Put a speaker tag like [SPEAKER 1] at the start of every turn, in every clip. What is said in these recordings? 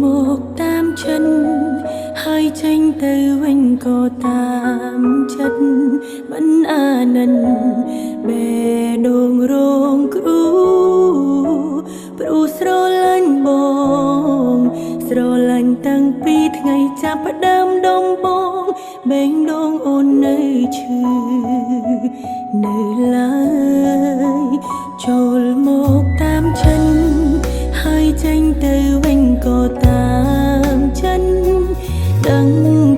[SPEAKER 1] មកតាមចិនហើយចេញទៅវិញក៏តាមចិត្តមិនអាណិនបេះដូងរងគ្រូព្រោះស្រឡាញ់បងស្រឡាញ់តាំងពីថ្ងៃចាប់ផ្ដើមដំបងបេះដូងអូននៅឈឺនៅឡើយចូលមកតាមចិនហើយចេញទៅវិញក៏តាមចិនដឹង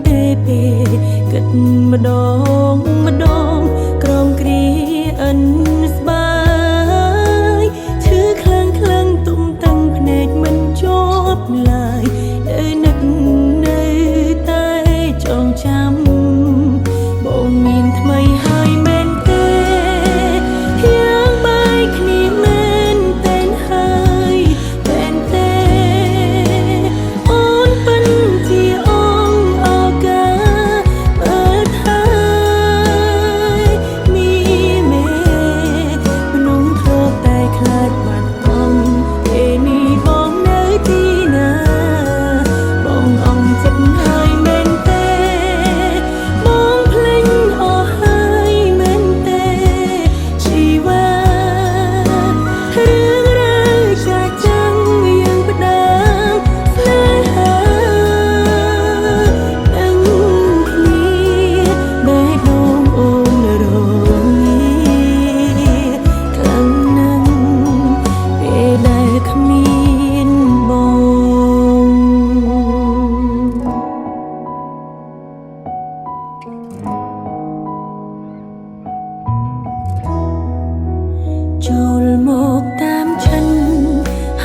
[SPEAKER 1] ទេពេលគិតម្ដងម្ដងក្រំគ្រាអិនស្បាយឈឺខ្លាំងខ្លាំងទុំតាំងភ្នែកមិនជាប់ឡើយនៅនឹកនៅតែចងចាំបងមានថ្មីហើយមែនទេយ៉ាងបាយគ្នាមែនតែនហើយមែនទេអូនពិនជាអងអកាមើលហើយមីមេមនុស្សធ្លាប់តែខ្លាចបាត់បង់ពេលនេះបងនៅទីណាបងអងចិត្តហើយមែនទេបងភ្លេចអស់ហើយមែនទេជីវ៉ារឿងរ៉ាវចាស់ចាំយើងផ្ដើមស្នេហានឹងគ្នាបេះដូងអូនរងាខ្លាំងណាស់ពេលដែលគ្មានបង ចូលមកតាមចិន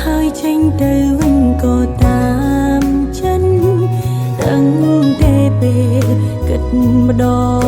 [SPEAKER 1] ហើយចេញទៅវិញក៏តាមចិនដឹងទេពេលគិតម្ដង